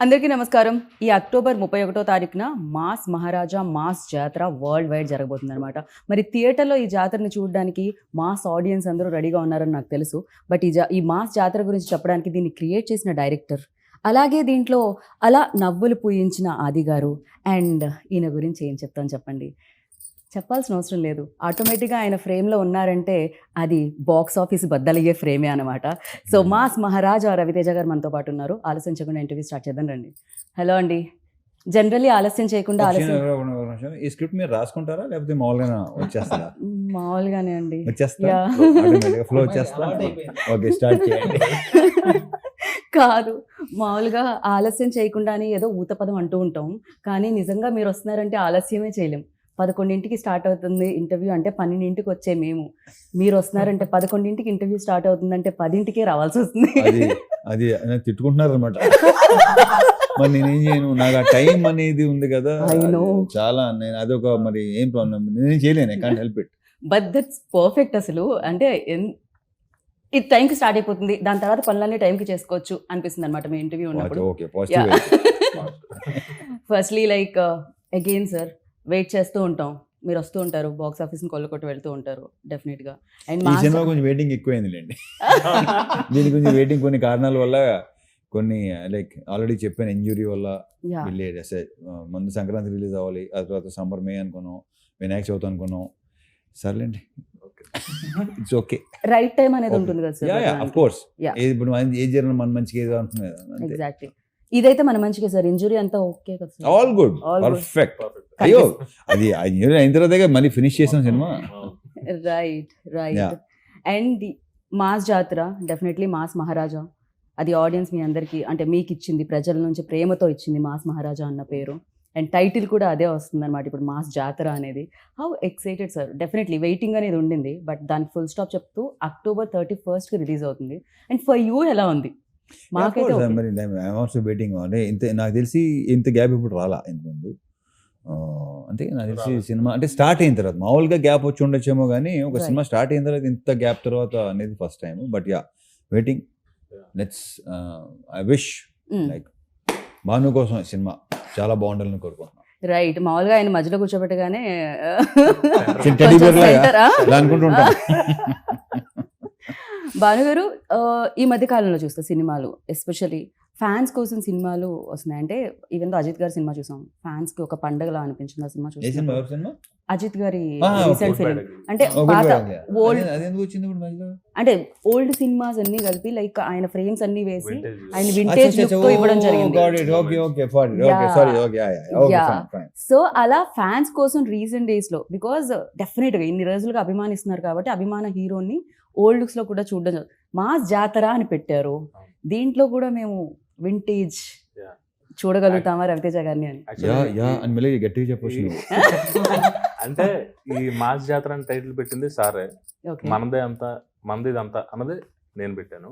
అందరికీ నమస్కారం. ఈ అక్టోబర్ 31వ తారీఖున మాస్ మహారాజా మాస్ జాతర వరల్డ్ వైడ్ జరగబోతుందనమాట. మరి థియేటర్‌లో ఈ జాతరని చూడడానికి మాస్ ఆడియన్స్ అందరూ రెడీగా ఉన్నారని నాకు తెలుసు. బట్ ఈ మాస్ జాతర గురించి చెప్పడానికి దీన్ని క్రియేట్ చేసిన డైరెక్టర్, అలాగే దీంట్లో అలా నవ్వులు పూయించిన ఆది గారు అండ్ ఈయన గురించి ఏం చెప్తాను చెప్పండి. చెప్పాల్సిన అవసరం లేదు. ఆటోమేటిక్‌గా ఆయన ఫ్రేమ్‌లో ఉన్నారంటే అది బాక్స్ ఆఫీస్ బద్దలయ్యే ఫ్రేమే అనమాట. సో మాస్ మహారాజా రవితేజ గారు మనతో పాటు ఉన్నారు. ఆలస్యం చేయకుండా ఇంటర్వ్యూ స్టార్ట్ చేద్దాం రండి. హలో అండి. జనరల్లీ ఆలస్యం చేయకుండా ఈ స్క్రిప్ట్ మీరు రాసుకుంటారా లేకపోతే మామూలుగా వచ్చేస్తారా? మామూలుగానే అండి. వచ్చేస్తా ఫ్లో వచ్చేస్తా. ఓకే, స్టార్ట్ చేయండి. కాదు, మామూలుగా ఆలస్యం చేయకుండానే ఏదో ఊతపదం అంటూ ఉంటాం. కానీ నిజంగా మీరు వస్తున్నారంటే ఆలస్యమే చేయలేం. 11కి స్టార్ట్ అవుతుంది ఇంటర్వ్యూ అంటే 12కి వచ్చే మేము, మీరు వస్తున్నారంటే 11కి ఇంటర్వ్యూ స్టార్ట్ అవుతుందంటే 10కే రావాల్సి వస్తుంది. అది తిట్టుకుంటున్నారు అనమాట. మరి నేనేం చేయను, నాకు ఆ టైం అనేది ఉంది కదా చాలా. నేను అదొక మరి ఏం ప్రాబ్లం, నేనేం చేయలేను. I can't help it. But that's perfect. అసలు అంటే ఇది టైంకి స్టార్ట్ అయిపోతుంది, దాని తర్వాత పనులన్నీ టైంకి చేసుకోవచ్చు అనిపిస్తుంది అనమాట మీ ఇంటర్వ్యూ ఉన్నప్పుడు. Firstly like again sir, wait చేస్తూ ఉంటాం, మీరు వస్తూ ఉంటారు, బాక్స్ ఆఫీస్ని కొల్లకొట్టి వెళ్తూ ఉంటారు డెఫినెట్గా. అండ్ ఈ సినిమా కొంచెం వెయిటింగ్ ఎక్కువైందిలేండి. దీని కొంచెం వెయిటింగ్ కొన్ని కారణాల వల్ల, కొన్ని లైక్ ఆల్రెడీ చెప్పాను, ఇంజురీ వల్ల వెళ్ళేది. ముందు సంక్రాంతి రిలీజ్ అవ్వాలి, ఆ తర్వాత సమ్మర్ మే అనుకున్నాం, వినాయక చవితి అనుకున్నాం. సర్లేండి, ఇట్స్ ఓకే. రైట్ టైం అనేది ఉంటుంది కదా సార్. ఆఫ్ కోర్స్, ఇప్పుడు ఏది జరిగిన మన మంచిగా ఏదో అంటున్నాం కదా. ఎగ్జాక్ట్లీ, ఇదైతే మన మంచిగా సార్. ఇంజురీ అంతా ఓకే కదా సార్. All good, perfect. అయ్యో, అది ఇంజురీ అయిన తర్వాత మళ్ళీ ఫినిష్ చేసాం సినిమా. రైట్. అండ్ మాస్ జాతర డెఫినెట్లీ మాస్ మహారాజా, అది ఆడియన్స్ మీ అందరికీ అంటే మీకు ఇచ్చింది, ప్రజల నుంచి ప్రేమతో ఇచ్చింది మాస్ మహారాజా అన్న పేరు. అండ్ టైటిల్ కూడా అదే వస్తుంది అనమాట ఇప్పుడు, మాస్ జాతర అనేది. How excited sir. Definitely waiting అనేది ఉండింది, బట్ దానికి ఫుల్ స్టాప్ చెప్తూ అక్టోబర్ 31కి రిలీజ్ అవుతుంది. అండ్ ఫర్ యూ ఎలా ఉంది? మాకైతే వెయిటింగ్. అంటే నాకు తెలిసి ఇంత గ్యాప్ ఇప్పుడు రాలా ఇంతకుముందు. అంటే నాకు తెలిసి సినిమా అంటే స్టార్ట్ అయిన తర్వాత, మామూలుగా గ్యాప్ వచ్చి ఉండొచ్చేమో కానీ ఒక సినిమా స్టార్ట్ అయిన తర్వాత ఇంత గ్యాప్ తర్వాత అనేది first time. But waiting. Let's I wish like Bhanu కోసం సినిమా చాలా బాగుండాలని కోరుకుంటున్నాను. రైట్. మామూలుగా ఆయన మధ్యలో కూర్చోబెట్టగానే అనుకుంటుంటాను. భానుగారు, ఈ మధ్య కాలంలో చూస్తే సినిమాలు ఎస్పెషల్లీ ఫ్యాన్స్ కోసం సినిమాలు వస్తున్నాయి. అంటే ఈవెన్ అజిత్ గారి సినిమా చూసాం, ఫ్యాన్స్ కి ఒక పండగలా అనిపించింది ఆ సినిమా చూసాం. అజిత్ గారి రీసెంట్ ఫిల్మ్ అంటే పాత ఓల్డ్, అంటే ఓల్డ్ సినిమాస్ అన్ని కలిపి లైక్ ఆయన ఫ్రేమ్స్ అన్ని వేసి ఆయన వింటేజ్ లుక్ తో ఇవ్వడం జరిగింది. సో అలా ఫ్యాన్స్ కోసం రీసెంట్ డేస్ లో, బికాజ్ డెఫినెట్ గా ఇన్ని రోజులుగా అభిమానిస్తున్నారు కాబట్టి అభిమాన హీరోని ఓల్డ్ లుక్స్ లో కూడా చూడడం. మాస్ జాతర అని పెట్టారు, దీంట్లో కూడా మేము వింటేజ్ చూడగలుగుతామా రవితేజ గారిని అని గట్టిగా చెప్పొచ్చు. అంటే ఈ మాస్ జాతర అని టైటిల్ పెట్టింది సారే. మనది ఇదంతా అన్నది నేను పెట్టాను.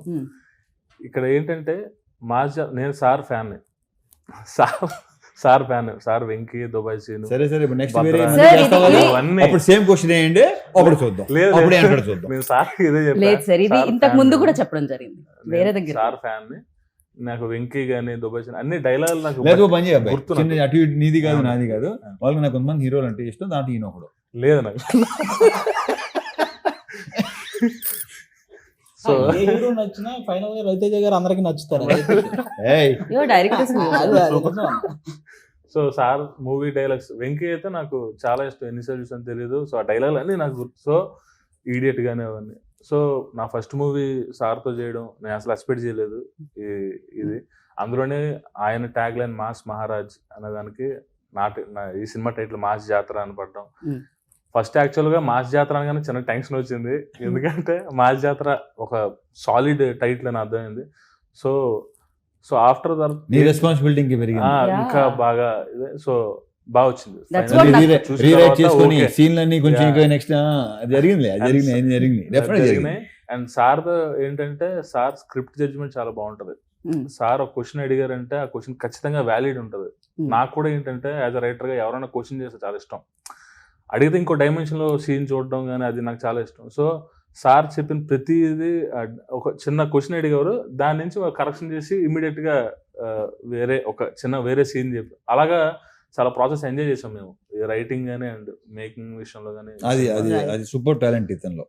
ఇక్కడ ఏంటంటే మాస్ నేను sir fan, sir fan, sir Venky, Dubai scene. సరే నెక్స్ట్ అప్పుడు సేమ్ క్వశ్చన్ ఏంటి, అప్పుడు చూద్దాం. నేను సార్ ఇదే చెప్పాను, ఇంతకు ముందు కూడా చెప్పడం జరిగింది వేరే దగ్గర. సార్ ఫ్యాన్ ని, నాకు వెంకీ గానీ దుబాయ్ సీన్ అన్ని డైలాగులు నాకు గుర్తు. అటు నీది కాదు నాది కాదు, వాళ్ళకి నాకు కొంతమంది హీరోలు అంటే ఇష్టం, దాంట్లో ఈయన ఒకడు లేదు నాకు. సో హీరో నచ్చినా ఫైనల్ గా రవితేజ గారు అందరికి నచ్చుతారు. So sir movie dialogues, Venky అయితే నాకు చాలా ఇష్టం, ఎన్నిసార్లు చూసాను తెలియదు. సో ఆ డైలాగ్ అన్ని నాకు గుర్తు. సో ఈడియట్ గానే అవన్నీ. సో నా ఫస్ట్ మూవీ సార్తో చేయడం నేను అసలు ఎక్స్పెక్ట్ చేయలేదు. ఇది అందులోనే ఆయన ట్యాగ్ లైన్ మాస్ మహారాజ్ అనేదానికి ఈ సినిమా టైటిల్ మాస్ జాతర అని పడ్డం. ఫస్ట్ యాక్చువల్గా మాస్ జాతర అనగానే చిన్న టెన్షన్ వచ్చింది, ఎందుకంటే మాస్ జాతర ఒక సాలిడ్ టైటిల్ అని అర్థమైంది. సో ఆఫ్టర్ రెస్పాన్సిబిలిటీ ఇంకా బాగా సో బాగా వచ్చింది. అండ్ సార్ ఏంటంటే సార్ స్క్రిప్ట్ జడ్జిమెంట్ చాలా బాగుంటది. సార్ ఒక క్వశ్చన్ అడిగారంటే ఆ క్వశ్చన్ ఖచ్చితంగా వ్యాలిడ్ ఉంటది. నాకు కూడా ఏంటంటే యాజ్ అ రైటర్ గా ఎవరైనా క్వశ్చన్ చేస్తే చాలా ఇష్టం. అడిగితే ఇంకో డైమెన్షన్ లో సీన్ చూడడం కానీ అది నాకు చాలా ఇష్టం. సో సార్ చెప్పిన ప్రతిదీ ఒక చిన్న క్వశ్చన్ అడిగారు, దాని నుంచి కరెక్షన్ చేసి ఇమీడియట్ గా వేరే సీన్ చెప్పి అలాగా చాలా ప్రాసెస్ ఎంజాయ్ చేసాం మేము, రైటింగ్ గానీ అండ్ మేకింగ్ విషయంలో గానీ. అది సూపర్ టాలెంట్ ఇతనిలో.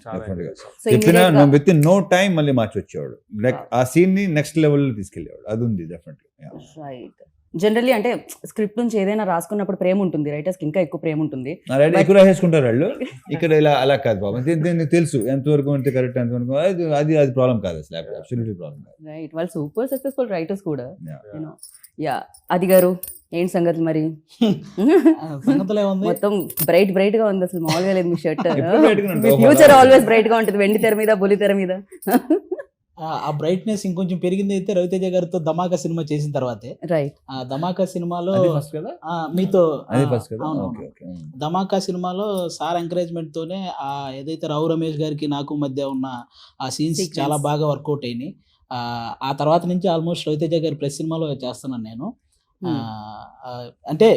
చాలా Definitely. enjoy చేసాం. చెప్పినా విత్ ఇన్ నో టైం మళ్ళీ మార్చి వచ్చేవాడు, లైక్ ఆ సీన్ ని నెక్స్ట్ లెవెల్ తీసుకెళ్ళేవాడు. అది ఉంది డెఫినెట్లీ. రైట్. జనరల్లీ అంటే స్క్రిప్ట్ నుంచి ఏదైనా రాసుకున్నప్పుడు ప్రేమ ఉంటుంది, రైటర్స్ కి ఇంకా ఎక్కువ ప్రేమ ఉంటుంది. ఎక్కువ రాసేసుకుంటారు వాళ్ళు. ఇక్కడ ఇలా అలా కాదు బాబు, దీనికి తెలుసు ఎంతవరకు అంటే కరెక్ట్, ఎంతవరకు అది ప్రాబ్లం కాదు అసలు, అబ్సల్యూట్లీ ప్రాబ్లం కాదు. రైట్, వాళ్ళు సూపర్ సక్సెస్ఫుల్ రైటర్స్ కూడా. Yeah. యా అది గారు ఏంటి సంగతి మరి? సంగతిలో ఏముంది, మొత్తం బ్రైట్ గా ఉంది, అసలు మామూలుగా లేదు మీ షర్ట్. ఎప్పుడు bright గానే ఉంటుంది. ఫ్యూచర్ ఆల్వేస్ బ్రైట్ గా ఉంటుంది, వెండి తెర మీద బుల్లి తెర మీద. ఆ బ్రైట్నెస్ ఇంకొంచెం పెరిగింది అయితే రవితేజ గారితో ధమాకా సినిమా చేసిన తర్వాతే. రైట్. ఆ ధమాకా సినిమాలో అది ఫస్ట్ కదా, మీతో అది ఫస్ట్ కదా. అవును. Okay okay. ధమాకా సినిమాలో సార్ ఎంకరేజ్మెంట్ తోనే ఆ ఏదైతే రావు రమేష్ గారికి నాకు మధ్య ఉన్న ఆ సీన్స్ Sequence. చాలా బాగా వర్కౌట్ అయినాయి. ఆ తర్వాత నుంచి ఆల్మోస్ట్ రవితేజ గారి ప్రెస్ సినిమాలో చేస్తున్నాను నేను. అంటే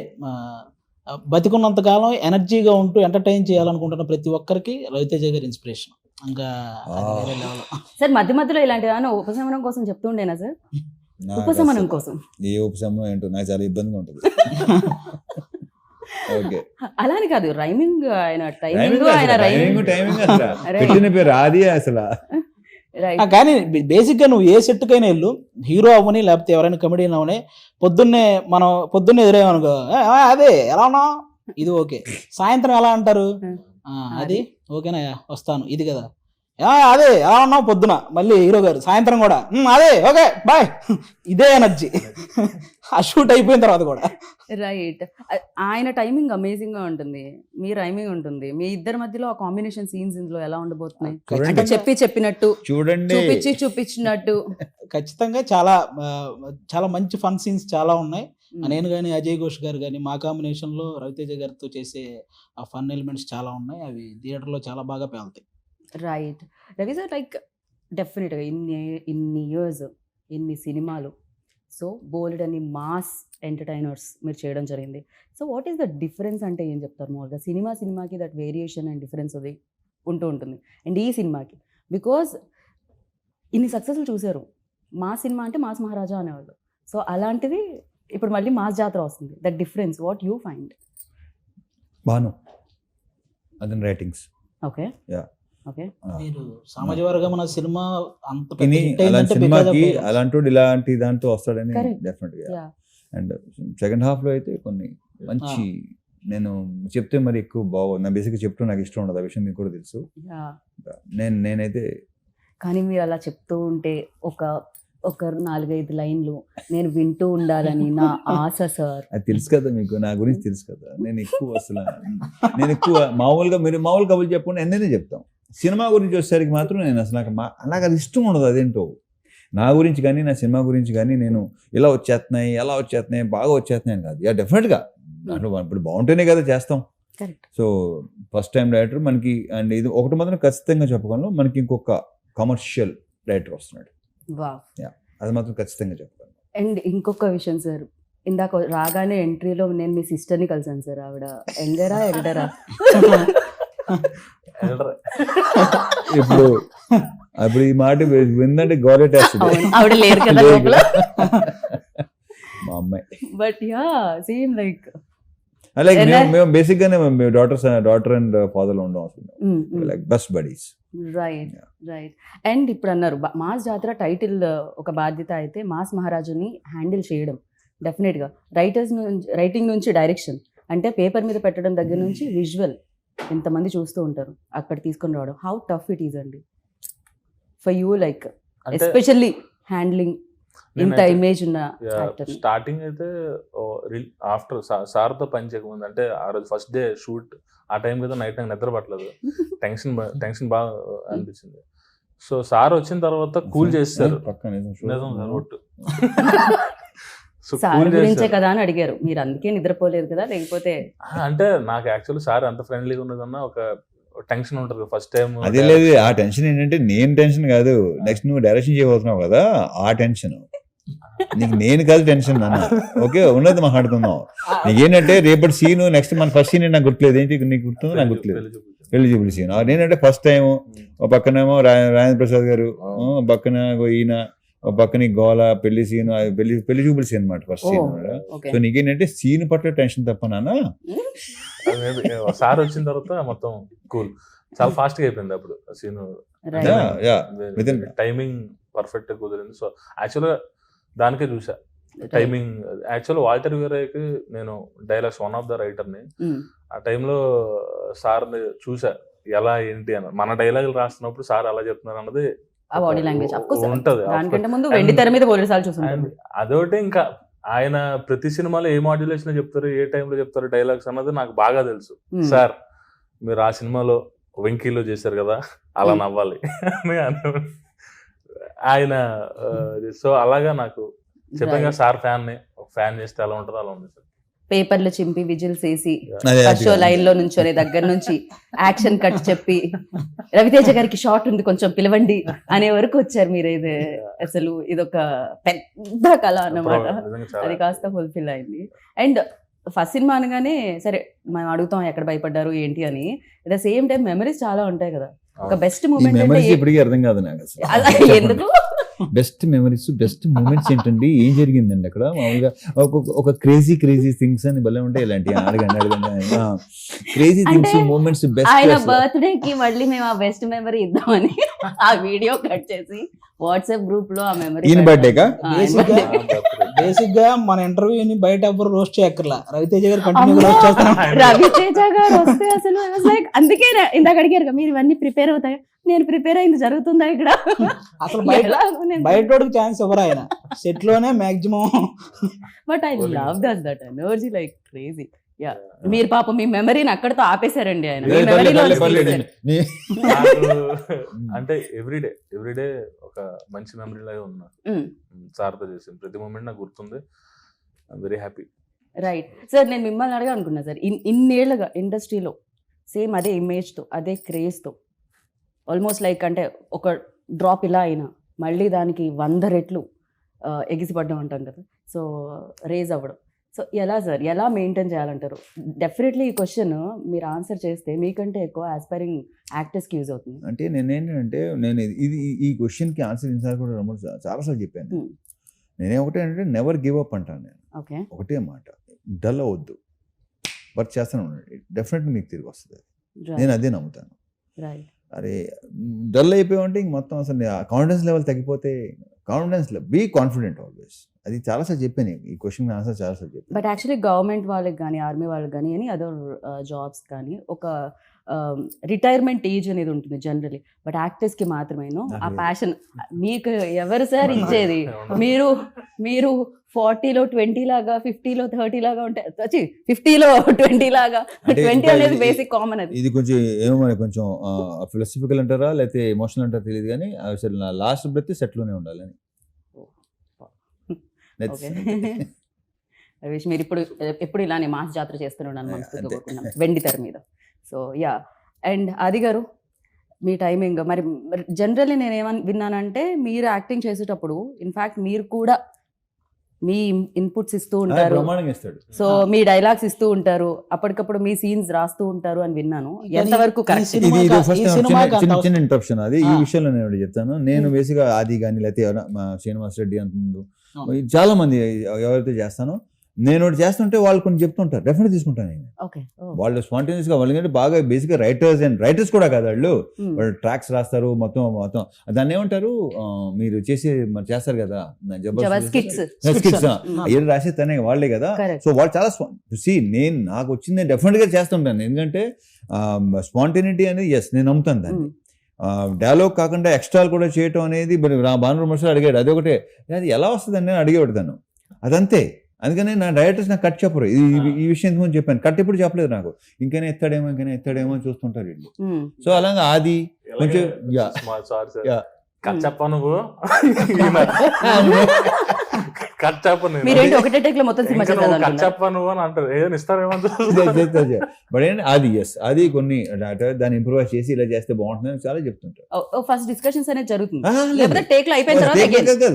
బతికున్నంత కాలం ఎనర్జీగా ఉంటూ ఎంటర్టైన్ చేయాలనుకుంటున్న ప్రతి ఒక్కరికి రవితేజ గారి ఇన్స్పిరేషన్. ఇంకా అది వేరే లెవెల్. సార్ మధ్య మధ్యలో ఇలాంటి ఏమైనా ఉపశమనం కోసం చెప్తుండేనా సార్? ఉపశమనం కోసం ఏ ఉపశమనం ఏంటో నాకు చాలా ఇబ్బందిగా ఉంటుంది. ఓకే, అలానే కాదు, రైమింగ్ ఆయన టైమింగ్ ఆయన రైమింగ్. టైమింగ్ అసలు పెట్టిన పేరు అది అసలు. రైట్. కానీ బేసిక్ గా నువ్వు ఏ సెట్ కైనా వెళ్ళు, హీరో అవని లేకపోతే ఎవరైనా కమెడియన్ అవని, పొద్దున్నే ఎదురేమనుకో అదే ఎలా ఉన్నావు, ఇది ఓకే. సాయంత్రం ఎలా అంటారు, అది ఓకేనా వస్తాను, ఇది కదా అదే ఎలా ఉన్నావు పొద్దున, మళ్ళీ హీరో గారు సాయంత్రం కూడా అదే ఓకే బాయ్, ఇదే ఎనర్జీ. ఆ షూట్ అయిపోయిన తర్వాత కూడా. రైట్. ఆయన టైమింగ్ అమేజింగ్ గా ఉంటుంది, మీ రైమింగ్ ఉంటుంది, మీ ఇద్దరి మధ్యలో ఆ కాంబినేషన్ సీన్స్ ఇందులో ఎలా ఉండబోతున్నాయి? అంటే చెప్పినట్టు, చూడండి, చూపించినట్టు. ఖచ్చితంగా చాలా చాలా మంచి ఫన్ సీన్స్ చాలా ఉన్నాయి. నేను కానీ అజయ్ ఘోష్ గారు కానీ మా కాంబినేషన్ లో రవితేజ గారితో చేసే ఆ ఫన్ ఎలిమెంట్స్ చాలా ఉన్నాయి, అవి థియేటర్ లో చాలా బాగా పేలుతాయి. రైట్. రవి సార్, లైక్ డెఫినెట్గా ఇన్ని ఇయర్స్, ఇన్ని సినిమాలు, సో బోల్డ్ అని మాస్ ఎంటర్టైనర్స్ మీరు చేయడం జరిగింది. So what is the difference అంటే ఏం చెప్తారు మామూలుగా? సినిమాకి దట్ వేరియేషన్ అండ్ డిఫరెన్స్ అది ఉంటుంది, అండ్ ఈ సినిమాకి బికాజ్ ఇన్ని సక్సెస్లు చూశారు. మా సినిమా అంటే మాస్ మహారాజా అనేవాళ్ళు, సో అలాంటిది ఇప్పుడు మళ్ళీ మాస్ జాతర వస్తుంది. That difference what you find? Bhanu అతని రైటింగ్స్. ఓకే. Yeah. ఓకే. మీరు సామాజిక వర్గం అన్న సినిమా అంత పెద్ద ఇని hit అలాంటి అయిందంటే సినిమాకి because of dialogues. అలాంటి ఇలాంటి దాంతో వస్తాడని Correct. డెఫినెట్ గా. Yeah. అండ్ సెకండ్ హాఫ్ లో అయితే కొన్ని మంచి, నేను చెప్తే మరి ఎక్కువ బాగుంది, నా బేసిక్గా చెప్తూ నాకు ఇష్టం ఉండదు, ఆ విషయం మీకు కూడా తెలుసు. Yeah. నేనైతే కానీ మీరు అలా చెప్తూ ఉంటే ఒక 4-5 లైన్లు నేను వింటూ ఉండాలని నా ఆశ సార్. అది తెలుసు కదా మీకు, నా గురించి తెలుసు కదా. నేను ఎక్కువ మామూలుగా మీరు మామూలు కబుర్లు చెప్పకుండా ఎన్నైనా చెప్తాం. సినిమా గురించి వచ్చేసరికి మాత్రం నేను అసలు నాకు అది ఇష్టం ఉండదు. అదేంటో నా గురించి కానీ నా సినిమా గురించి కానీ నేను ఇలా వచ్చేస్తున్నాయి, ఎలా వచ్చేస్తున్నాయి, బాగా వచ్చేస్తున్నాయి అని కాదు. యా డెఫినెట్గా దాంట్లో ఇప్పుడు బాగుంటేనే కదా చేస్తాం. Correct. So first time director మనకి, అండ్ ఇది ఒకటి మాత్రం ఖచ్చితంగా చెప్పగలను, మనకి ఇంకొక కమర్షియల్ డైరెక్టర్ వస్తున్నాడు. వావ్. అది మాత్రం ఖచ్చితంగా చెప్పగలను. అండ్ ఇంకొక విషయం సార్, ఇందాక రాగానే ఎంట్రీలో నేను మీ సిస్టర్ని కలిసాను సార్. ఆవిడ ఎల్డరా ఇప్పుడు ఈ మాట విందంటే గౌరవేస్తుంది. ఆవిడ లేరు కదా లోపల. మా అమ్మాయి. బట్ యా సేమ్ లైక్ అలాగే మేము బేసిక్ గానే డాటర్ అండ్ ఫాదర్ లో ఉండం అసలు, like best buddies. Right. And ఇప్పుడు అన్నారు మాస్ జాతర టైటిల్ ఒక బాధ్యత అయితే మాస్ మహారాజుని హ్యాండిల్ చేయడం డెఫినెట్గా రైటింగ్ నుంచి డైరెక్షన్, అంటే పేపర్ మీద పెట్టడం దగ్గర నుంచి విజువల్ ఎంతమంది చూస్తూ ఉంటారు, అక్కడ తీసుకొని రావడం, హౌ టఫ్ ఇట్ ఈజ్ అండి for you, like especially handling ఇంత ఇమేజ్ ఉన్న యాక్టర్? స్టార్టింగ్ అయితే ఆఫ్టర్ సార్తో పని చేయకముందు, అంటే ఆ రోజు ఫస్ట్ డే షూట్, ఆ టైం కదా నైట్ నాకు నిద్ర పట్టలేదు, టెన్షన్ బాగా అనిపించింది. సో సార్ వచ్చిన తర్వాత కూల్ చేస్తారు. నిజం సార్, ఒట్టు. సార్ గురించే కదా అని అడిగారు మీరు, అందుకే నిద్రపోలేదు కదా లేకపోతే? అంటే నాకు యాక్చువల్లీ సార్ అంత ఫ్రెండ్లీగా ఉన్నదన్న ఒక టెన్షన్ ఉంటుంది ఫస్ట్ టైం. అదే లేదు, ఆ టెన్షన్ ఏంటంటే నేను టెన్షన్ కాదు, నెక్స్ట్ నువ్వు డైరెక్షన్ చేయబోతున్నావు కదా ఆ టెన్షన్. నీకు నేను కాదు టెన్షన్ అన్న, ఓకే ఉన్నది మాట్లాడుతున్నావు. నీకేంటంటే రేపటి సీన్ నెక్స్ట్ మన ఫస్ట్ సీన్ నాకు గుర్తులేదు, ఏంటి నీకు గుర్తుందో నాకు గుర్తులేదు. Eligible scene. నేనంటే ఫస్ట్ టైం ఒక పక్కనేమో రాజేంద్ర ప్రసాద్ గారు, పక్కన ఈయన, ఒక పక్కన గోల పెళ్లి సీన్, పెళ్లి చూపుల సీన్ అనమాట ఫస్ట్ సీన్. సో నీకేంటంటే సీన్ పట్ల టెన్షన్ తప్ప నాన్న. సార్ వచ్చిన తర్వాత మొత్తం కూల్, చాలా ఫాస్ట్ గా అయిపోయింది అప్పుడు సీన్. టైమింగ్ పర్ఫెక్ట్ కుదిరింది. సో యాక్చువల్గా దానికే చూసా టైమింగ్. యాక్చువల్ వాల్టర్ వీరయ్యకి నేను డైలాగ్స్ వన్ ఆఫ్ ద రైటర్ని. ఆ టైంలో సార్ని చూసా ఎలా ఏంటి అని. మన డైలాగులు రాస్తున్నప్పుడు సార్ అలా చెప్తున్నారు అన్నది బాడీ లాంగ్వేజ్ ఉంటది. దానికంటే ముందు వెండి తెర మీద బోలెడు సార్లు చూసాను. అదొకటి ఇంకా ఆయన ప్రతి సినిమాలో ఏ మాడ్యులేషన్ చెప్తారు, ఏ టైంలో చెప్తారు డైలాగ్స్ అన్నది నాకు బాగా తెలుసు. సార్ మీరు ఆ సినిమాలో వెంకీలో చేశారు కదా, అలా నవ్వాలి ఆయన. సో అలాగా నాకు చెప్పాను కదా సార్ ఫ్యాన్ చేస్తే ఎలా ఉంటుందో అలా ఉంది సార్. పేపర్లు చింపి విజిల్స్ వేసి ఫస్ట్ షో లైన్ లో నుంచొని దగ్గర నుంచి యాక్షన్ కట్ చెప్పి రవితేజ గారికి షార్ట్ ఉంది కొంచెం పిలవండి అనే వరకు వచ్చారు మీరు. ఇది అసలు ఇదొక పెద్ద కళ అన్నమాట. అది కాస్త ఫుల్ఫిల్ అయింది. అండ్ ఫస్ట్ సినిమా అనగానే సరే మనం అడుగుతాం ఎక్కడ భయపడ్డారు ఏంటి అని. At the same time memories చాలా ఉంటాయి కదా. ఒక బెస్ట్ మూమెంట్ ఇప్పటికీ అర్థం కాదు నాకు ఎందుకు. బెస్ట్ మెమరీస్, బెస్ట్ మూమెంట్స్ ఏంటండి, ఏం జరిగిందండి అక్కడ? మామూలుగా ఒక క్రేజీ థింగ్స్ అని భలే ఉంటాయి. ఇలాంటి అడగండి క్రేజీ థింగ్స్ మూమెంట్స్. బెస్ట్ ఆయన బర్త్డే కి మళ్ళీ మేము ఆ బెస్ట్ మెమరీ ఇద్దామని ఆ వీడియో కట్ చేసి వాట్సాప్ గ్రూప్ లో ఆ మెమరీ. ఈయన బర్త్డేకా? బేసిక్ గా మన ఇంటర్వ్యూని బయట ఎవరు రోస్ట్ చేయక్కర్లా, రవితేజ గారు కంటిన్యూగా రోస్ట్ చేస్తున్నారు. రవితేజ గారు వస్తే అసలు అందుకే ఇందాక అడిగారు మీరు ఇవన్నీ ప్రిపేర్ అవుతాయి. నేను ప్రిపేర్ అయింది జరుగుతుందా ఇక్కడ? అసలు బయట ఛాన్స్ ఎవరు ఆయన సెట్ లోనే maximum. But I love that energy like crazy. Yeah మీరు పాపం మీ మెమరీని అక్కడతో ఆపేశారండి ఆయన. అంటే ఎవ్రీడే ఒక మంచి మెమరీ లాగా ఉన్నా సార్తో చేసింది ప్రతి మూమెంట్ నాకు గుర్తుంది. I'm very happy. Right sir, నేను మిమ్మల్ని అడగా అనుకున్నా సార్, ఇన్నేళ్లుగా ఇండస్ట్రీలో సేమ్ అదే ఇమేజ్తో అదే క్రేజ్తో ఆల్మోస్ట్ లైక్ అంటే ఒక డ్రాప్ ఇలా అయినా మళ్ళీ దానికి 100 రెట్లు ఎగిసిపడ్డం అంటాం కదా. సో రేజ్ అవ్వడం. సో ఎలా సార్, ఎలా మెయింటైన్ చేయాలంటారు? డెఫినెట్లీ ఈ క్వశ్చన్ మీరు ఆన్సర్ చేస్తే మీకంటే ఎక్కువ ఆస్పైరింగ్ యాక్టర్స్కి యూజ్ అవుతుంది. అంటే నేనేంటంటే ఈ క్వశ్చన్కి ఆన్సర్ ఇన్సార్ కూడా చాలాసార్లు చెప్పాను. నేనేమంటే నెవర్ గివ్ అప్ అంటాను నేను. ఓకే, ఒకటే మాట, డల్ అవ్వద్దు, వర్క్ చేస్తూనే ఉండండి, డెఫినెట్లీ మీకు తిరిగి వస్తుంది. నేను అదే నమ్ముతాను. రైట్. అరే డల్ అయిపోయామంటే ఇంక మొత్తం అసలు కాన్ఫిడెన్స్ లెవెల్ తగ్గిపోతే, బీ కాన్ఫిడెంట్ ఆల్వేస్. అది చాలాసార్లు చెప్పాను, ఈ క్వశ్చన్ ఆన్సర్ చాలాసార్లు చెప్పాను. బట్ యాక్చువల్లీ గవర్నమెంట్ వాళ్ళకి కానీ ఆర్మీ వాళ్ళకి కానీ అని అదర్ జాబ్స్ కానీ ఒక రిటైర్మెంట్ ఏజ్ అనేది ఉంటుంది జనరలీ. బట్ యాక్టర్స్కి మాత్రమేనో ఆ ప్యాషన్. మీకు ఎవరు సార్ ఇచ్చేది? మీరు 40లో 20 లాగా, 50లో 30 లాగా ఉంటాయి, 50లో 20 లాగా. 20 అనేది బేసిక్ కామన్. అది ఇది కొంచెం ఏమో కొంచెం ఫిలాసఫికల్ అంటారా లేకపోతే ఎమోషనల్ అంటారా తెలియదు కానీ అసలు నా లాస్ట్ బ్రెత్ సెట్లోనే ఉండాలని. రవీష్, మీరు ఎప్పుడు ఇలానే మాస్ జాతర చేస్తున్నాను మనసుతో కోరుకున్నాం వెండి తెర మీద. సో యా, అండ్ ఆది గారు మీ టైమింగ్ మరి జనరల్లీ నేను ఏమని విన్నానంటే మీరు యాక్టింగ్ చేసేటప్పుడు ఇన్ఫ్యాక్ట్ మీరు కూడా మీ ఇన్పుట్స్ ఇస్తూ ఉంటారు, సో మీ డైలాగ్స్ ఇస్తూ ఉంటారు, అప్పటికప్పుడు మీ సీన్స్ రాస్తూ ఉంటారు అని విన్నాను. ఎంతవరకు కరెక్ట్? చిన్న ఇంటరప్షన్ అది. ఈ విషయంలో నేను చెప్తాను. నేను బేసిక్గా ఆది కానీ లేకపోతే శ్రీనివాస్ రెడ్డి అంత ముందు చాలా మంది ఎవరైతే చేస్తానో నేను ఒకటి చేస్తుంటే వాళ్ళు కొన్ని చెప్తుంటారు, డెఫినెట్ తీసుకుంటాను నేను. వాళ్ళు స్పాంటేనియస్ గా, వాళ్ళకి బాగా బేసిక్ గా రైటర్స్ కూడా కాదు వాళ్ళు ట్రాక్స్ రాస్తారు మొత్తం దాన్ని ఏమంటారు మీరు చేస్తారు కదా ఏది రాసే తనే వాళ్ళే కదా. సో వాళ్ళు చాలా నాకు వచ్చింది డెఫినెట్ గా చేస్తుంటాను. ఎందుకంటే స్పాంటేనిటీ అనేది నేను నమ్ముతాను దాన్ని. డైలాగ్ కాకుండా ఎక్స్ట్రాలు కూడా చేయటం అనేది భాను మనుషులు అడిగాడు, అది ఒకటే అది ఎలా వస్తుందని నేను అడిగేవాడుతాను, అదంతే. అందుకని నా డైరెక్టర్స్ నాకు కట్ చెప్పరు. ఈ విషయం ఎంతమంది చెప్పాను, కట్ ఇప్పుడు చెప్పలేదు నాకు. ఇంకైనా ఎత్తాడేమో అని చూస్తుంటారు వీళ్ళు. సో అలాగా ఆది కొంచెం బట్ అది అది కొన్ని దాన్ని ఇంప్రూవైజ్ చేసి ఇలా చేస్తే బాగుంటుంది చాలా చెప్తుంటారు. ఫస్ట్ డిస్కషన్స్ అనేది జరుగుతుంది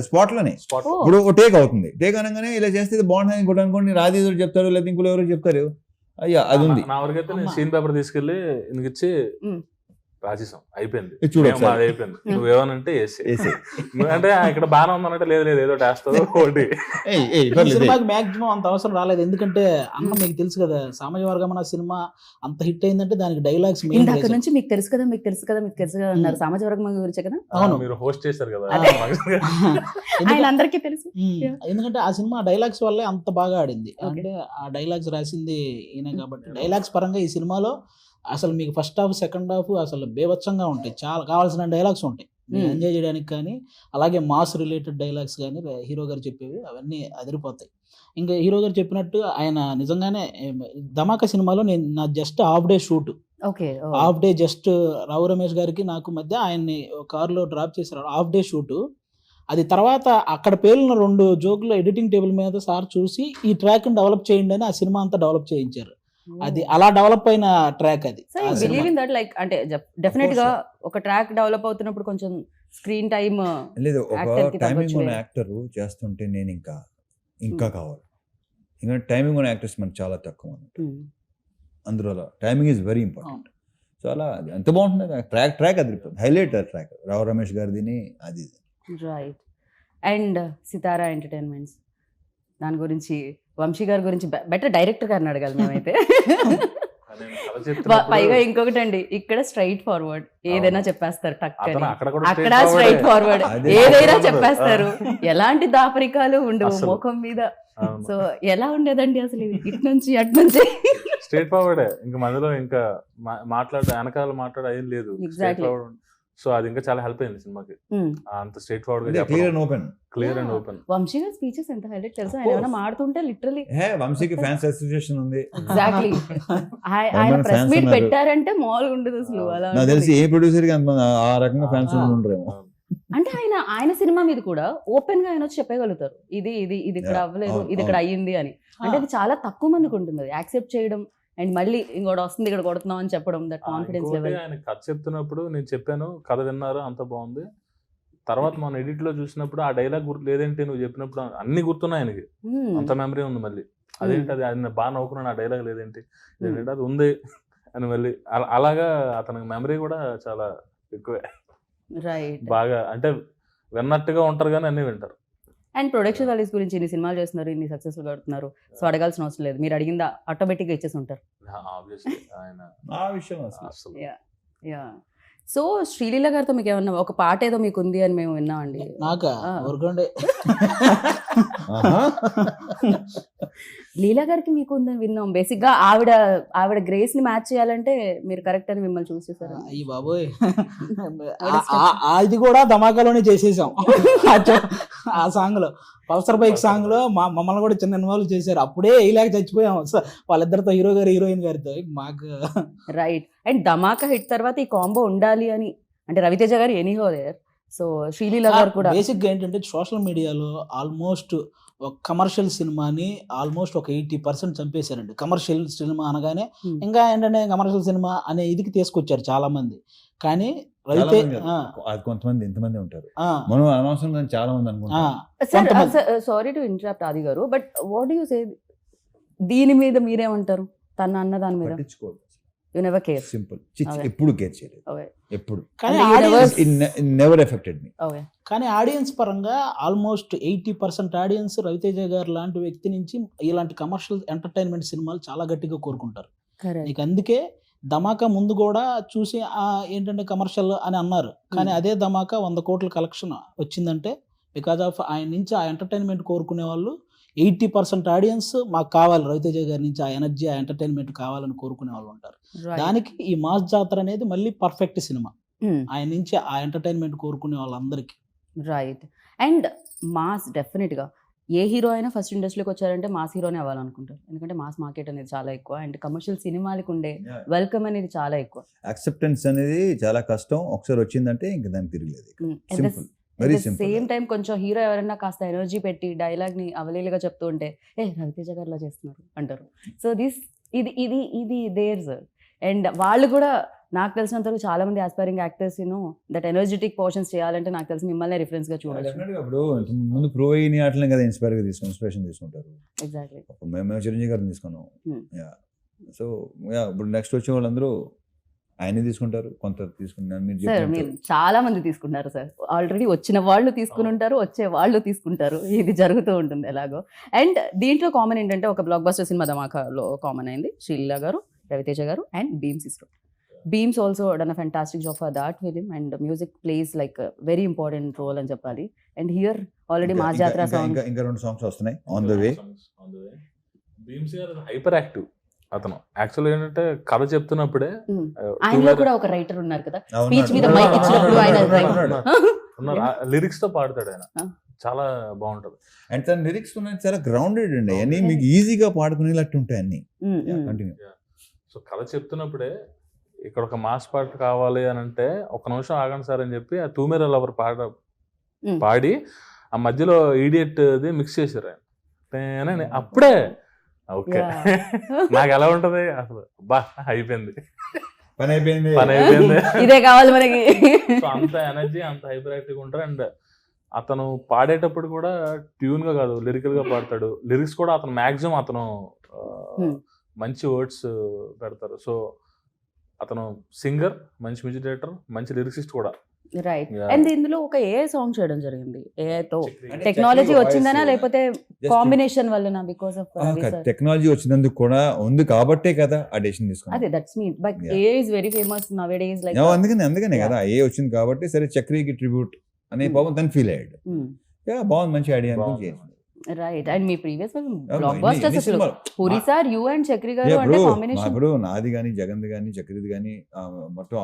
స్పాట్ లోనే. ఇప్పుడు టేక్ అవుతుంది, టేక్ అనగానే ఇలా చేస్తే బాగుంటుంది ఇంకోటి అనుకోండి, రాజీ చెప్తారు లేదా ఇంకోటి ఎవరో చెప్తారు, అయ్యా అది ఉంది. నా వరకు అయితే నేను అమ్మా. సీన్ పేపర్ తీసుకెళ్లి ఇంక ఇచ్చి ఉమ్. రాసేసాం, అయిపోయింది. ఇది చూడు మేము ఒకసారి. మాది అయిపోయింది, నువ్వేమనంటే వేసి వేసేయ్. అంటే ఇక్కడ బాగానే ఉందనంటే లేదు లేదు ఏదో వేస్తావు ఒకటి. ఏయ్, ఏయ్, ఈ పర్లేదు, ఏయ్. సినిమాకి మాక్సిమం అంత అవసరం రాలేదు, ఎందుకంటే అన్న మీకు తెలుసు కదా సామాజిక వర్గం అన్న సినిమా అంత హిట్ అయిందంటే దానికి డైలాగ్స్ మెయిన్ ఇందాక నుంచి మీకు తెలుసు కదా మీకు తెలుసు కదా మీకు తెలుసు కదా అన్నారు సామాజిక వర్గం గురించి కదా. అవును. మీరు హోస్ట్ చేశారు కదా. అదే. ఆయన అందరికీ తెలుసు. ఎందుకంటే ఆ సినిమా డైలాగ్స్ వల్లే అంత బాగా ఆడింది. Okay. అంటే ఆ డైలాగ్స్ రాసింది ఈయన కాబట్టి డైలాగ్స్ పరంగా ఈ సినిమాలో అసలు మీకు ఫస్ట్ హాఫ్ సెకండ్ హాఫ్ అసలు బేభత్సంగా ఉంటాయి, చాలా కావాల్సిన డైలాగ్స్ ఉంటాయి ఎంజాయ్ చేయడానికి. కానీ అలాగే మాస్ రిలేటెడ్ డైలాగ్స్ కానీ హీరో గారు చెప్పేవి అవన్నీ అదిరిపోతాయి. ఇంకా హీరో గారు చెప్పినట్టు ఆయన నిజంగానే ధమాకా సినిమాలో నేను నా just half day shoot, okay half day just Rao Ramesh గారికి నాకు మధ్య ఆయన్ని కారులో డ్రాప్ చేశారు, హాఫ్ డే షూట్. అది తర్వాత అక్కడ పేలిన 2 జోకులు ఎడిటింగ్ టేబుల్ మీద సార్ చూసి ఈ ట్రాక్ డెవలప్ చేయండి అని ఆ సినిమా అంతా డెవలప్ చేయించారు. అది అలా డెవలప్ అయిన ట్రాక్ అది. సో ఆ you cinema. Believe in that like అంటే డెఫినెట్ గా ఒక ట్రాక్ డెవలప్ అవుతున్నప్పుడు కొంచెం స్క్రీన్ టైమ్ లేదు, ఒక Actor కి టైమింగ్ ఉన్న తగ్గొచ్చులే. యాక్టర్ చేస్తుంటే నేను ఇంకా కావాలి. ఇంకా టైమింగ్ ఉన్న యాక్టర్స్ మనకు చాలా తక్కువ అన్నట్టు. అందులో timing is very important. So అలా అది ఎంత బాగుంటుంది ట్రాక్ అదిరిపోతుంది. హైలైట్ ట్రాక్ రావు రమేష్ గారిది అది. రైట్. అండ్ సితారా ఎంటర్టైన్మెంట్స్ దాని గురించి వంశీ గారి గురించి బెటర్ డైరెక్టర్ గారిని అడగాలి మేమైతే. నేను కథ చెప్తున్నప్పుడు పైగా ఇంకొకటి అండి, ఇక్కడ స్ట్రైట్ ఫార్వర్డ్ ఏదైనా చెప్పేస్తారు టక్ అని. అతను అక్కడ కూడా అక్కడ straight స్ట్రైట్ forward. ఫార్వర్డ్ అదే. ఏదైనా అసలు చెప్పేస్తారు, ఎలాంటి దాపరికాలు ఉండవు అసలు. ముఖం మీద. అవును. సో ఎలా ఉండేదండి అసలు ఇది? ఇటు నుంచి అటు నుంచి స్ట్రేట్ ఫార్వర్డే, ఇంకా మధ్యలో ఇంకా వెనకాల మాట్లాడే ఏం లేదు. Exactly. సో అది ఇంకా చాలా హెల్ప్ అయింది సినిమాకి. Hmm. అంత straight forward clear and open. Clear and Yeah. Open. Vamsi గారి స్పీచెస్ ఎంత హైలైట్ తెలుసా? ఆయన course. ఏమైనా మాడుతుంటే లిటరలీ వంశీకి ఫ్యాన్స్ అసోసియేషన్ ఉంది. ఎగ్జాక్ట్లీ ఆయన ఏమైనా ప్రెస్ fans మీట్ ఉన్నారు. పెట్టారంటే మామూలుగా ఉండదు అసలు. అలా నాకు తెలిసి ఉంటుంది. ఏ ప్రొడ్యూసర్ కి అంత ఆ రకంగా ఫ్యాన్స్ Ah. ఉండరేమో. అంటే ఆయన సినిమా మీద కూడా ఓపెన్ గా ఆయన వచ్చి చెప్పగలుగుతారు, ఇది ఇది ఇది ఇక్కడ Yeah. అవ్వలేదు, అవును, ఇది ఇక్కడ అయ్యింది అని. అంటే అది చాలా తక్కువ మందికి ఉంటుంది అది యాక్సెప్ట్ చేయడం. అండ్ మళ్ళీ ఇంకోటి వస్తుంది ఇక్కడ కొడుతున్నాం అని చెప్పడం, దట్ కాన్ఫిడెన్స్ లెవెల్. ఆయన కథ చెప్తున్నప్పుడు నేను చెప్పాను, కథ విన్నారు అంత బాగుంది. తర్వాత మనం ఎడిట్ లో చూసినప్పుడు ఆ డైలాగ్ గుర్తు లేదేంటి నువ్వు చెప్పినప్పుడు అన్ని గుర్తున్నాయి ఆయనకి, అంత మెమరీ ఉంది. మళ్ళీ అదేంటి అది ఆయన బాగా నవ్వుకున్నాను, ఆ డైలాగ్ లేదేంటి, ఏంటంటే అది ఉంది అని మళ్ళీ అలాగా అతనికి మెమరీ కూడా చాలా ఎక్కువే. రైట్. బాగా అంటే విన్నట్టుగా ఉంటారు కానీ అన్ని వింటారు. అండ్ ప్రొడక్షన్ వాల్యూస్ గురించి ఇన్ని సినిమాలు చేస్తున్నారు, ఇన్ని సక్సెస్ఫుల్ కడుతున్నారు, సో అడగాల్సిన అవసరం లేదు, మీరు అడిగిందా ఆటోమేటిక్ గా ఇచ్చేసి ఉంటారు. ఆబ్వియస్లీ ఆయన ఆ విషయం అసలు అసలు యా. సో శ్రీలీల గారితో మీకు ఏమన్నా ఒక పాట ఏదో మీకు ఉంది అని మేము విన్నామండి. నాకా Ah. ఊరుకోండి. ఆహా. లీలా గారికి మీకు ఉందని విన్నాం. బేసిక్ గా ఆవిడ గ్రేస్ ని మ్యాచ్ చేయాలంటే మీరు కరెక్ట్ అని మిమ్మల్ని చూసి చేశారు. అయ్యి బాబోయ్, అది కూడా ధమాకాలోనే చేసేసాం. ఆ సాంగ్ లో పల్సర్ బైక్ సాంగ్ లో మమ్మల్ని కూడా చిన్న ఇన్వాల్వ్ చేశారు. అప్పుడే ఇలాగ చచ్చిపోయాం వాళ్ళిద్దరితో, హీరో గారు హీరోయిన్ గారితో. మాకు రైట్. అండ్ ధమాకా హిట్ తర్వాత ఈ కాంబో ఉండాలి అని అంటే రవితేజ గారు ఎనీహో దేర్, సో శ్రీలీల గారు కూడా బేసిక్ గా ఏంటంటే సోషల్ మీడియాలో ఆల్మోస్ట్ ఒక కమర్షియల్ సినిమాని ఆల్మోస్ట్ ఒక 80% చంపేశారండి. కమర్షియల్ సినిమా అనగానే Hmm. ఇంకా ఏంటంటే కమర్షియల్ సినిమా అనే ఇదికి తీసుకొచ్చారు చాలా మంది. కానీ చాలా రవితే మంది కాదు. అది కొంతమంది ఎంతమంది ఉంటారు, ఆ, మనం అనవసరంగా చాలా మంది ఆ, అనుకుంటాం. సార్ కొంతమంది. సారీ టు ఇంటరప్ట్ ఆది గారు, బట్ వాట్ యూ సే దీని మీద మీరేమంటారు? తన అన్న దాని మీద పట్టించుకోవాలి. You never care. Simple. Okay. ఎప్పుడు కేర్ చేయలేదు, ఓకే ఎప్పుడు. కానీ అంటే audience- నెవర్ ఎఫెక్టెడ్ మీ. ఓకే. కానీ ఆడియన్స్ పరంగా ఆల్మోస్ట్ 80% ఆడియన్స్ రవితేజ గారు లాంటి వ్యక్తి నుంచి ఇలాంటి కమర్షియల్ ఎంటర్టైన్మెంట్ సినిమాలు చాలా గట్టిగా కోరుకుంటారు. కరెక్ట్. నీకు అందుకే ధమాకా ముందు కూడా చూసి ఏంటంటే కమర్షియల్ అని అన్నారు. కానీ అదే ధమాకా 100 కోట్ల కలెక్షన్ వచ్చిందంటే బికాజ్ ఆఫ్ ఆయన నుంచి ఆ ఎంటర్టైన్మెంట్ కోరుకునే వాళ్ళు 80% ఆడియన్స్ మాకు కావాలి, రవితేజ గారి నుంచి ఆ ఎనర్జీ ఆ ఎంటర్టైన్మెంట్ కావాలని కోరుకునే వాళ్ళు ఉంటారు. దానికి ఈ మాస్ జాతర అనేది మళ్ళీ పర్ఫెక్ట్ సినిమా ఆయన నుంచి ఆ ఎంటర్టైన్మెంట్ కోరుకునే వాళ్ళందరికీ. రైట్. అండ్ మాస్ డెఫినెట్ గా ఏ హీరో అయినా ఫస్ట్ ఇండస్ట్రీకి వచ్చారంటే మాస్ హీరోనే అవ్వాలనుకుంటారు, ఎందుకంటే మాస్ మార్కెట్ అనేది చాలా ఎక్కువ అండ్ కమర్షియల్ సినిమాలకు ఉండే వెల్కమ్ అనేది చాలా ఎక్కువ. యాక్సెప్టెన్స్ అనేది చాలా కష్టం. ఒకసారి వచ్చిందంటే ఇంక దానికి తిరగలేదు. Simple, at very the simple. Same time కొంచెం హీరో ఎవరైనా కాస్త ఎనర్జీ పెట్టి డైలాగ్ ని అవలీలుగా చెప్తూ ఉంటే ఏ రవితేజ గారిలా చేస్తున్నారు అంటారు. సో ఇది ఇది ఇది దేర్స్. అండ్ వాళ్ళు కూడా నాకు తెలిసినంత వరకు చాలా మంది aspiring actors that energetic portions చేయాలంటే నాకు తెలిసి మిమ్మల్ని రిఫరెన్స్ గా చూడొచ్చు. Definitely ఇప్పుడు ముందు ప్రో అయిన అట్లనే కదా ఇన్స్పిరేషన్ తీసుకుంటారు. ఎగ్జాక్ట్లీ. మేము చిరంజీవి గారిని తీసుకున్నాం. Hmm. Yeah. సో ఇప్పుడు నెక్స్ట్ వచ్చే వాళ్ళందరూ ఆయనే తీసుకుంటారు, కొంత తీసుకుంటారు. మీరు సార్ చెప్పినట్టు మీరు చాలా మంది తీసుకుంటారు సార్, ఆల్రెడీ వచ్చిన వాళ్ళు తీసుకుని ఉంటారు, వచ్చే వాళ్ళు తీసుకుంటారు, ఇది జరుగుతూ ఉంటుంది ఎలాగో. అండ్ దీంట్లో కామన్ ఏంటంటే ఒక బ్లాక్ బస్టర్ సినిమా ధమాకాలో కామన్ అయింది, శ్రీలీల గారు, రవితేజ గారు అండ్ బీమ్స్ ఇస్రో. Bheems also done a fantastic job for that film and music plays like very important role అని చెప్పాలి. అండ్ హియర్ ఆల్రెడీ మా జాతర సాంగ్ ఇంకా 2 సాంగ్స్ వస్తున్నాయి ఆన్ ద వే. భీమ్స్ గారు హైపర్ యాక్టివ్ అతను. యాక్చువల్గా ఏంటంటే కథ చెప్తున్నప్పుడే ఆయనలో కూడా ఒక రైటర్ ఉన్నారు కదా, స్పీచ్ మీద మైక్ ఇచ్చినప్పుడు ఆయన లిరిక్స్ తో పాడతాడు ఆయన, చాలా బాగుంటది. అండ్ తన లిరిక్స్ ఉన్నాయి చాలా గ్రౌండెడ్ అండి, అన్ని మీకు ఈజీగా పాడుకునేటట్టు ఉంటాయి అన్ని. కంటిన్యూ. సో కథ చెప్తున్నప్పుడే ఇక్కడ ఒక మాస్ పాట కావాలి అని అంటే ఒక నిమిషం ఆగండి సార్ అని చెప్పి ఆ తూమెర లవర్ పాడి ఆ మధ్యలో ఈడియట్ ది మిక్స్ చేశారు ఆయన. అప్పుడే ఓకే నాకు ఎలా ఉంటది అసలు, బా అయిపోయింది, పని అయిపోయింది. ఇదే కావాలి మనకి. సో అంత ఎనర్జీ, అంత హైపర్ యాక్టివ్ ఉంటారు. అండ్ అతను పాడేటప్పుడు కూడా ట్యూన్ గా కాదు, లిరికల్ గా పాడతాడు. లిరిక్స్ కూడా అతను మాక్సిమం అతను మంచి వర్డ్స్ పెడతారు. సో అతను సింగర్, మంచి మ్యూజిక్ డైరెక్టర్, మంచి లిరిక్సిస్ట్ కూడా. రైట్. అండ్ ఇందులో ఒక ఏ సాంగ్ చేయడం జరిగింది, ఏతో టెక్నాలజీ వచ్చిందనా లేకపోతే కాంబినేషన్ వల్లనా? బికాస్ ఆఫ్ టెక్నాలజీ వచ్చినందుకు కూడా ఉంది కాబట్టే కదా ఆ డెసిషన్ తీసుకున్నాను. అదే that's mean, but A is very famous now A days like. అందుకనే కదా ఏ వచ్చింది కాబట్టి సరే చక్రికి ట్రిబ్యూట్ అనే పాపం తను ఫీల్ అయ్యాడు. బాగుంది, మంచి ఐడియా అనుకుని చేసింది. రైట్. అండ్ మీ ప్రీవియస్ బ్లాక్ బస్టర్స్ అసలు Puri sir, you and Chakri garu అంటే కాంబినేషన్. ఇప్పుడు నాది కానీ జగన్ది కానీ చక్రిది కానీ మొత్తం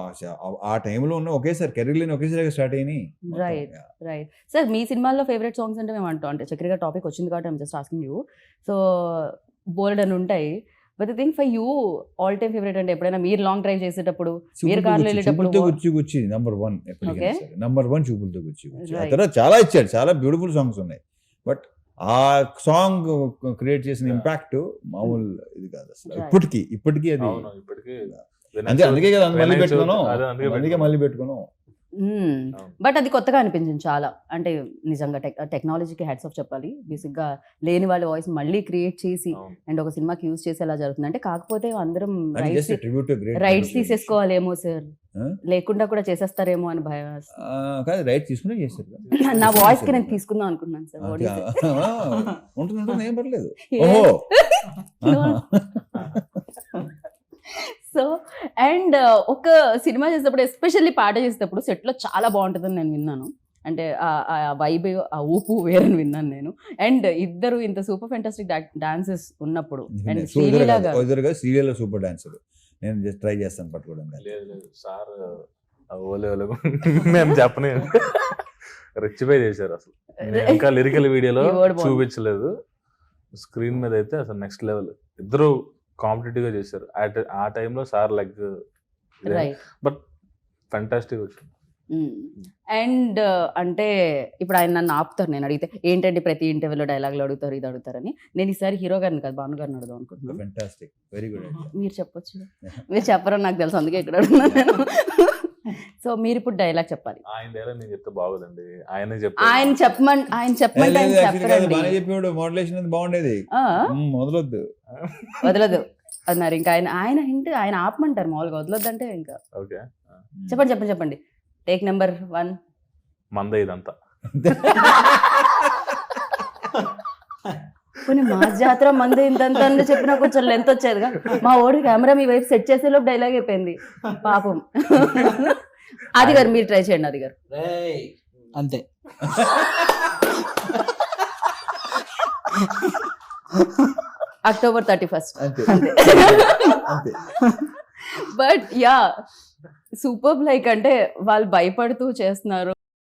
ఆ టైంలో ఉన్న ఒకేసారి కెరీర్లోనే ఒకేసారి స్టార్ట్ అయినాయి. Right right. సార్ మీ సినిమాల్లో ఫేవరెట్ సాంగ్స్ అంటే మేము అంటాం, అంటే చక్రి గారు టాపిక్ వచ్చింది కాబట్టి I'm just asking you. So bold అని ఉంటాయి, but I think for you all time favourite అంటే ఎప్పుడైనా మీరు లాంగ్ డ్రైవ్ చేసేటప్పుడు, మీరు కార్లో వెళ్ళేటప్పుడు గుచ్చి నంబర్ 1 ఎప్పటికైనా సరే నంబర్ 1 చూపులతో గుచ్చి. ఆ తర్వాత చాలా ఇచ్చాడు, చాలా బ్యూటిఫుల్ సాంగ్స్ ఉన్నాయి, బట్ ఆ సాంగ్ క్రియేట్ చేసిన ఇంపాక్ట్ మామూలు ఇది కాదు అసలు. ఇప్పటికీ అది అందుకే కదా మళ్ళీ పెట్టుకున్నాం. బట్ అది కొత్తగా అనిపించింది చాలా, అంటే నిజంగా టెక్నాలజీకి హ్యాట్స్ ఆఫ్ చెప్పాలి. బేసిక్ గా లేని వాళ్ళ వాయిస్ మళ్ళీ క్రియేట్ చేసి అండ్ ఒక సినిమాకి యూజ్ చేసి ఎలా జరుగుతుంది అంటే, కాకపోతే అందరం రైట్స్ తీసేసుకోవాలేమో సార్, లేకుండా కూడా చేసేస్తారేమో అని భయం. రైట్ తీసుకునే చేస్తారు. నా వాయిస్ కి నేను తీసుకుందాం అనుకున్నాను సార్. ఉంటుంది ఏం పర్లేదు. సో అండ్ ఒక సినిమా చేసేటప్పుడు, ఎస్పెషల్లీ పాట చేసేటప్పుడు సెట్లో చాలా బాగుంటుందని నేను విన్నాను. అంటే ఆ వైబ్, ఆ ఊపు వేరని విన్నాను నేను. అండ్ ఇద్దరు ఇంత సూపర్ ఫెంటాస్టిక్ డాన్సెస్ ఉన్నప్పుడు, అండ్ శ్రీలీల సూపర్ డాన్సర్, నేను జస్ట్ ట్రై చేస్తాను పట్టుకోవడం. లేదు సార్, మేము చెప్పనే రెచ్చిపై చేశారు అసలు. ఇంకా లిరికల్ వీడియోలో చూపించలేదు, స్క్రీన్ మీద అయితే అసలు నెక్స్ట్ లెవెల్. ఇద్దరు కాంపిటేటివ్ గా చేశారు ఆ టైంలో. సార్ లైక్ బట్ ఫెంటాస్టిక్ వచ్చింది. అండ్ అంటే ఇప్పుడు ఆయన నన్ను ఆపుతారు, నేను అడిగితే ఏంటంటే ప్రతి ఇంటర్వ్యూలో డైలాగులు అడుగుతారు, ఇది అడుగుతారని. నేను ఈసారి హీరో గారిని కాదు, భాను గారిని అడుగుదాం అనుకుంటున్నాను. మీరు చెప్పొచ్చు, మీరు చెప్పరని నాకు తెలుసు, అందుకే ఇక్కడ అడుగుతున్నాను నేను. సో మీరు ఇప్పుడు డైలాగ్ చెప్పాలి. ఆయన డైలాగ్ నేను చెప్తే బాగోదండి, ఆయన చెప్పమంటే చెప్పాడు. మోడలేషన్ బాగుండేది, వదలదు అన్నారు. ఇంకా ఆయన హింట్ ఆయన ఆపమంటారు మామూలుగా, వదలొద్దు అంటే ఇంకా. ఓకే చెప్పండి. Take number 1. మంద ఇదంతా. కొన్ని మా జాతర మంది ఇంతంత చెప్పినా కొంచెం లెంత్ వచ్చేదిగా. మా ఓడి కెమెరా మీ వైపు సెట్ చేసేలోపు డైలాగ్ అయిపోయింది పాపం. అది గారు మీరు ట్రై చేయండి. అది గారు అంతే. October 31st. But yeah super, like అంటే వాళ్ళు భయపడుతూ చేస్తున్నారు.